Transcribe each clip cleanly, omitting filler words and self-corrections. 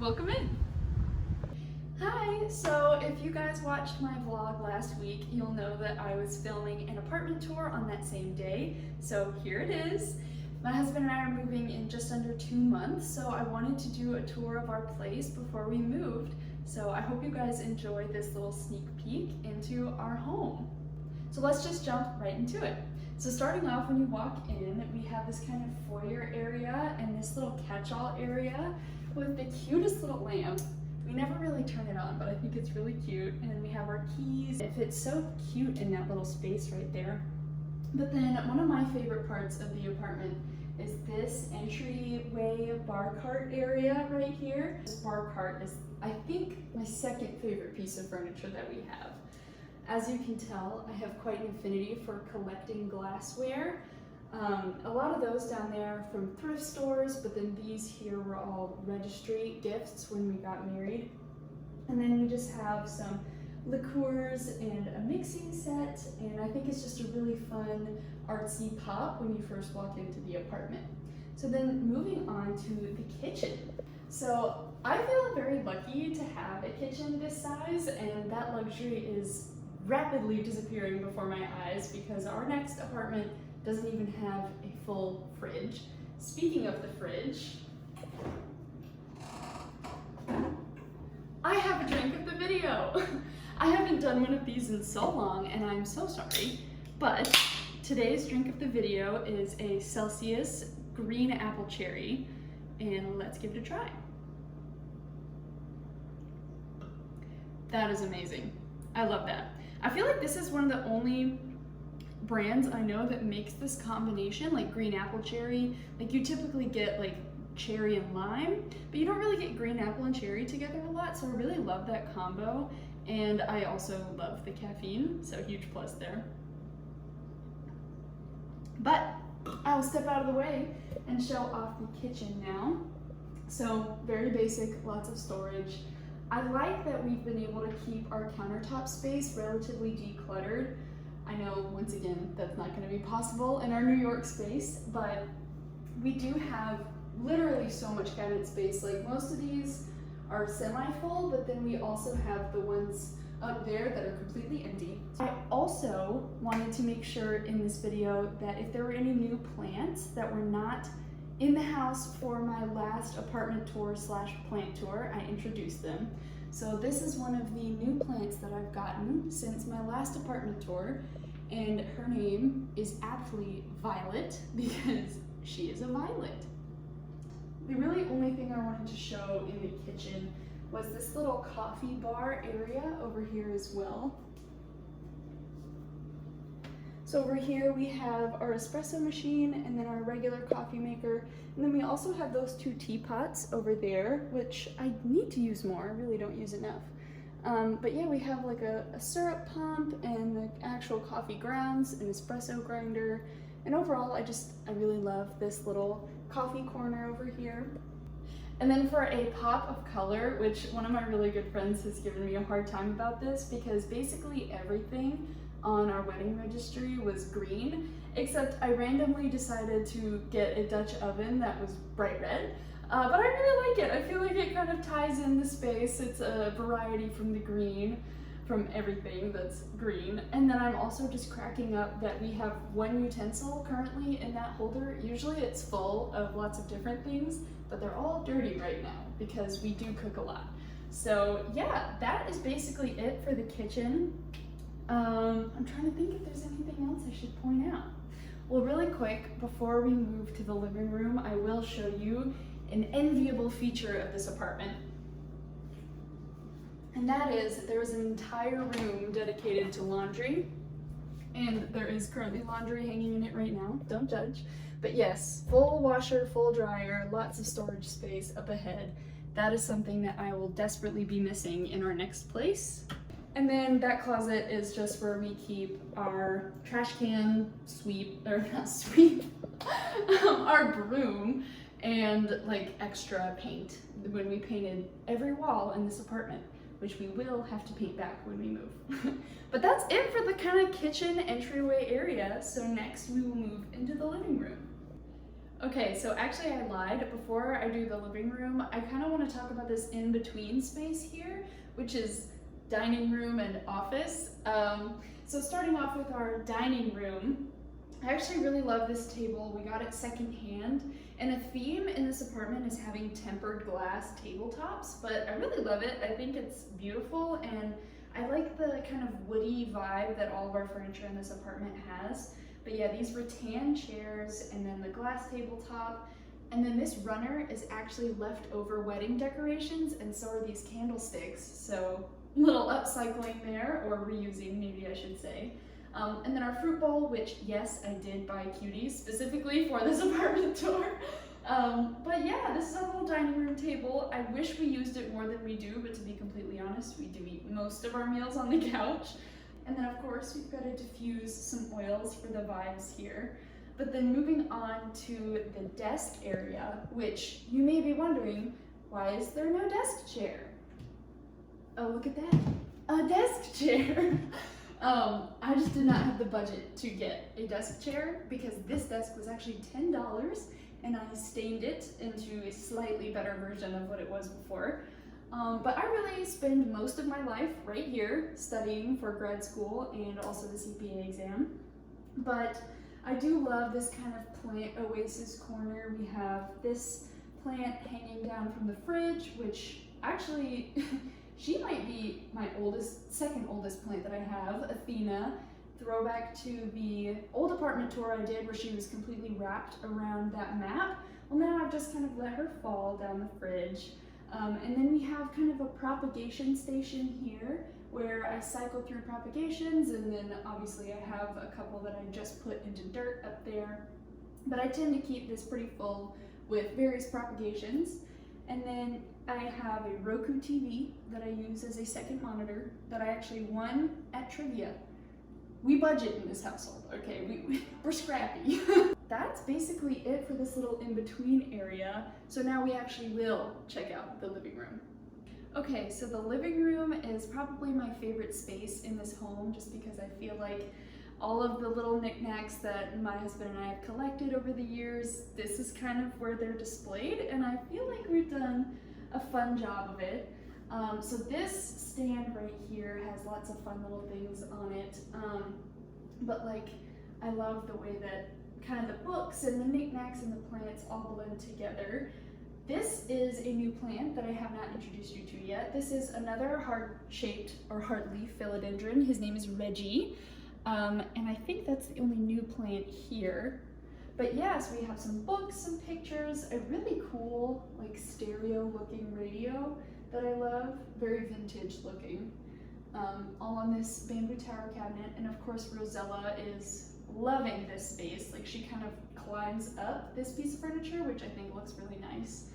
Welcome in. Hi, so if you guys watched my vlog last week, you'll know that I was filming an apartment tour on that same day. So here it is. My husband and I are moving in just under 2 months, so I wanted to do a tour of our place before we moved. So I hope you guys enjoy this little sneak peek into our home. So let's just jump right into it. So starting off, when you walk in, we have this kind of foyer area and this little catch-all area with the cutest little lamp. We never really turn it on, but I think it's really cute. And then we have our keys. It fits so cute in that little space right there. But then one of my favorite parts of the apartment is this entryway bar cart area right here. This bar cart is, I think, my second favorite piece of furniture that we have. As you can tell, I have quite an affinity for collecting glassware. A lot of those down there from thrift stores, but then these here were all registry gifts when we got married. And then we just have some liqueurs and a mixing set, and I think it's just a really fun artsy pop when you first walk into the apartment. So then moving on to the kitchen. So I feel very lucky to have a kitchen this size, and that luxury is rapidly disappearing before my eyes because our next apartment doesn't even have a full fridge. Speaking of the fridge, I have a drink of the video. I haven't done one of these in so long and I'm so sorry, but today's drink of the video is a Celsius green apple cherry, and let's give it a try. That is amazing. I love that. I feel like this is one of the only brands I know that makes this combination, like green apple cherry. Like you typically get like cherry and lime, but you don't really get green apple and cherry together a lot, so I really love that combo. And I also love the caffeine, so huge plus there. But I'll step out of the way and show off the kitchen now. So very basic, lots of storage. I like that we've been able to keep our countertop space relatively decluttered. I know, once again, that's not going to be possible in our New York space, but we do have literally so much cabinet space. Like most of these are semi-full, but then we also have the ones up there that are completely empty. I also wanted to make sure in this video that if there were any new plants that were not in the house for my last apartment tour / plant tour, I introduced them. So this is one of the new plants that I've gotten since my last apartment tour, and her name is aptly Violet because she is a violet. The really only thing I wanted to show in the kitchen was this little coffee bar area over here as well. So over here we have our espresso machine and then our regular coffee maker. And then we also have those 2 teapots over there, which I need to use more. I really don't use enough. But yeah, we have like a syrup pump and the actual coffee grounds, an espresso grinder. And overall, I really love this little coffee corner over here. And then for a pop of color, which one of my really good friends has given me a hard time about this because basically everything on our wedding registry was green, except I randomly decided to get a Dutch oven that was bright red. But I really like it. I feel like it kind of ties in the space. It's a variety from the green, from everything that's green. And then I'm also just cracking up that we have one utensil currently in that holder. Usually it's full of lots of different things, but they're all dirty right now because we do cook a lot. So yeah, that is basically it for the kitchen. I'm trying to think if there's anything else I should point out. Well, really quick, before we move to the living room, I will show you an enviable feature of this apartment. And that is, there is an entire room dedicated to laundry. And there is currently laundry hanging in it right now, don't judge. But yes, full washer, full dryer, lots of storage space up ahead. That is something that I will desperately be missing in our next place. And then that closet is just where we keep our trash can, our broom, and like extra paint when we painted every wall in this apartment, which we will have to paint back when we move. But that's it for the kind of kitchen entryway area. So next we will move into the living room. Okay, so actually I lied. Before I do the living room, I kind of want to talk about this in-between space here, which is dining room and office. So starting off with our dining room, I actually really love this table. We got it secondhand, and a theme in this apartment is having tempered glass tabletops, but I really love it. I think it's beautiful, and I like the kind of woody vibe that all of our furniture in this apartment has. But yeah, these rattan chairs and then the glass tabletop, and then this runner is actually leftover wedding decorations, and so are these candlesticks. So little upcycling there, or reusing maybe I should say. And then our fruit bowl, which yes, I did buy cuties specifically for this apartment tour. But yeah, this is our little dining room table. I wish we used it more than we do, but to be completely honest, we do eat most of our meals on the couch. And then of course, we've got to diffuse some oils for the vibes here. But then moving on to the desk area, which you may be wondering, why is there no desk chair? Oh, look at that, a desk chair. I just did not have the budget to get a desk chair because this desk was actually $10 and I stained it into a slightly better version of what it was before. But I really spend most of my life right here studying for grad school and also the CPA exam. But I do love this kind of plant oasis corner. We have this plant hanging down from the fridge, which actually she might be my second oldest plant that I have, Athena. Throwback to the old apartment tour I did where she was completely wrapped around that map. Well, now I've just kind of let her fall down the fridge. And then we have kind of a propagation station here where I cycle through propagations, and then obviously I have a couple that I just put into dirt up there. But I tend to keep this pretty full with various propagations. And then I have a Roku TV that I use as a second monitor that I actually won at trivia. We budget in this household, okay? We're scrappy. That's basically it for this little in-between area. So now we actually will check out the living room. Okay, so the living room is probably my favorite space in this home just because I feel like all of the little knickknacks that my husband and I have collected over the years, this is kind of where they're displayed, and I feel like we've done a fun job of it. So this stand right here has lots of fun little things on it, but like I love the way that kind of the books and the knickknacks and the plants all blend together. This is a new plant that I have not introduced you to yet. This is another heart-shaped or heart-leaf philodendron. His name is Reggie, and I think that's the only new plant here. But yes, we have some books, some pictures, a really cool like stereo-looking radio that I love, very vintage looking, all on this bamboo tower cabinet. And of course Rosella is loving this space. Like she kind of climbs up this piece of furniture, which I think looks really nice.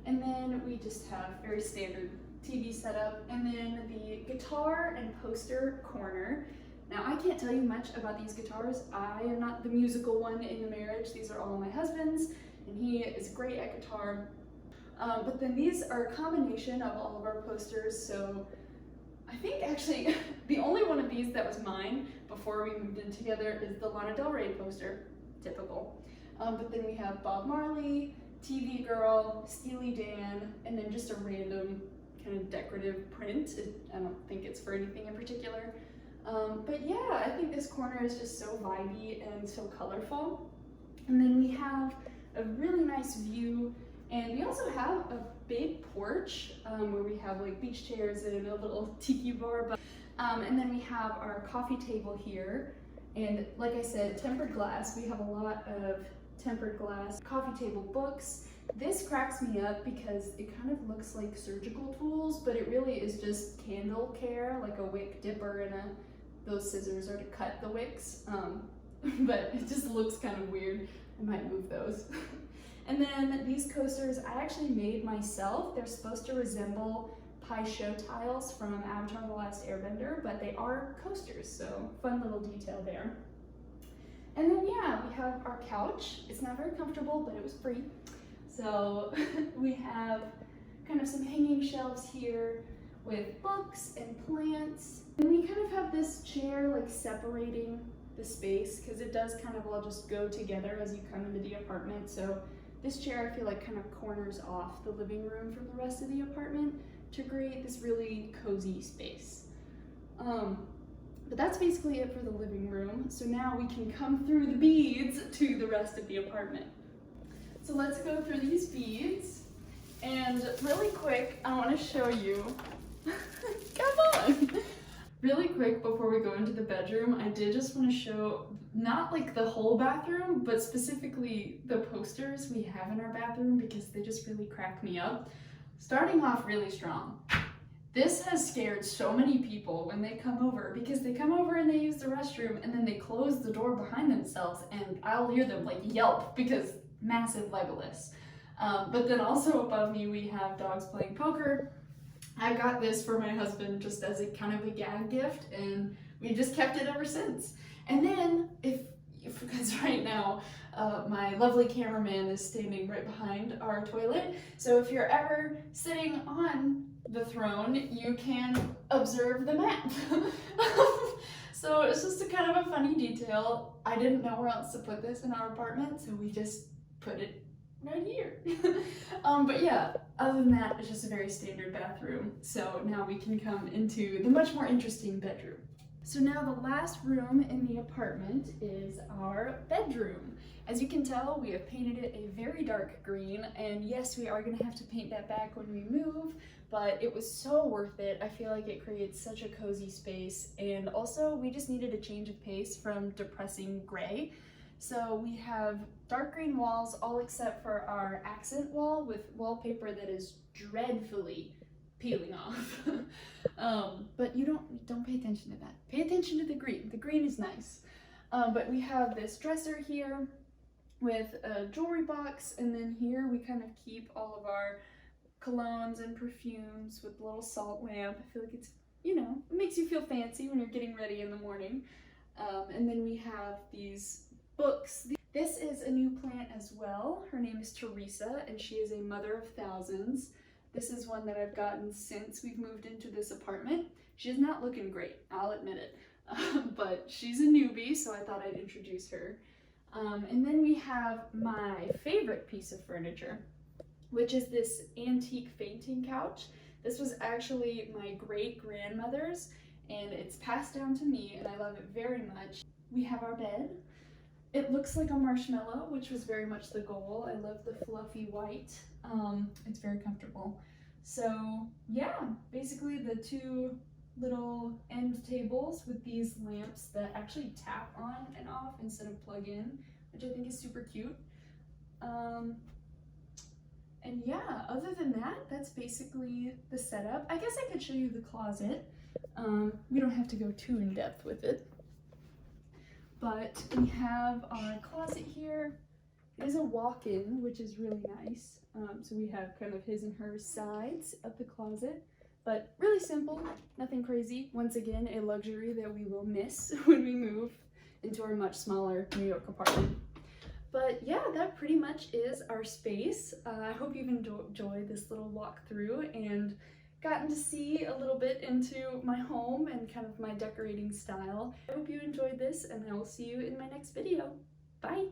And then we just have very standard TV setup, and then the guitar and poster corner. Now I can't tell you much about these guitars. I am not the musical one in the marriage. These are all my husband's, and he is great at guitar. But then these are a combination of all of our posters, so I think actually the only one of these that was mine before we moved in together is the Lana Del Rey poster, typical. But then we have Bob Marley, TV Girl, Steely Dan, and then just a random kind of decorative print. I don't think it's for anything in particular. But yeah, I think this corner is just so vibey and so colorful. And then we have a really nice view, and we also have a big porch where we have like beach chairs and a little tiki bar. And then we have our coffee table here, and like I said, tempered glass. We have a lot of tempered glass coffee table books. This cracks me up because it kind of looks like surgical tools, but it really is just candle care, like a wick dipper and those scissors are to cut the wicks. But it just looks kind of weird. I might move those. And then these coasters I actually made myself. They're supposed to resemble pie show tiles from Avatar: The Last Airbender, but they are coasters, so fun little detail there. And then yeah, we have our couch. It's not very comfortable, but it was free. So we have kind of some hanging shelves here with books and plants. And we kind of have this chair like separating the space because it does kind of all just go together as you come into the apartment. So this chair I feel like kind of corners off the living room from the rest of the apartment to create this really cozy space. But that's basically it for the living room. So now we can come through the beads to the rest of the apartment. So let's go through these beads. And really quick, I want to show you, come on! Really quick before we go into the bedroom, I did just want to show, not like the whole bathroom, but specifically the posters we have in our bathroom because they just really crack me up. Starting off really strong. This has scared so many people when they come over because they come over and they use the restroom and then they close the door behind themselves and I'll hear them like yelp because massive Legolas. But then also above me we have dogs playing poker. I got this for my husband just as a kind of a gag gift and we just kept it ever since. And then because right now my lovely cameraman is standing right behind our toilet, so if you're ever sitting on the throne you can observe the map. So it's just a kind of a funny detail. I didn't know where else to put this in our apartment, so we just put it right here. But yeah, other than that, it's just a very standard bathroom. So now we can come into the much more interesting bedroom. So now the last room in the apartment is our bedroom. As you can tell, we have painted it a very dark green, and yes, we are gonna have to paint that back when we move, but it was so worth it. I feel like it creates such a cozy space, and also we just needed a change of pace from depressing gray. So we have dark green walls, all except for our accent wall with wallpaper that is dreadfully peeling off. But you don't pay attention to that. Pay attention to the green. The green is nice. But we have this dresser here with a jewelry box, and then here we kind of keep all of our colognes and perfumes with a little salt lamp. I feel like it's, you know, it makes you feel fancy when you're getting ready in the morning. And then we have these books. This is a new plant as well. Her name is Teresa, and she is a mother of thousands. This is one that I've gotten since we've moved into this apartment. She's not looking great, I'll admit it. But she's a newbie, so I thought I'd introduce her. And then we have my favorite piece of furniture, which is this antique fainting couch. This was actually my great-grandmother's, and it's passed down to me, and I love it very much. We have our bed. It looks like a marshmallow, which was very much the goal. I love the fluffy white. It's very comfortable. So yeah, basically the two little end tables with these lamps that actually tap on and off instead of plug in, which I think is super cute. And yeah, other than that, that's basically the setup. I guess I could show you the closet. We don't have to go too in depth with it. But we have our closet here. It is a walk-in, which is really nice. So we have kind of his and her sides of the closet, but really simple, nothing crazy. Once again, a luxury that we will miss when we move into our much smaller New York apartment. But yeah, that pretty much is our space. I hope you've enjoyed this little walkthrough and gotten to see a little bit into my home and kind of my decorating style. I hope you enjoyed this, and I will see you in my next video. Bye!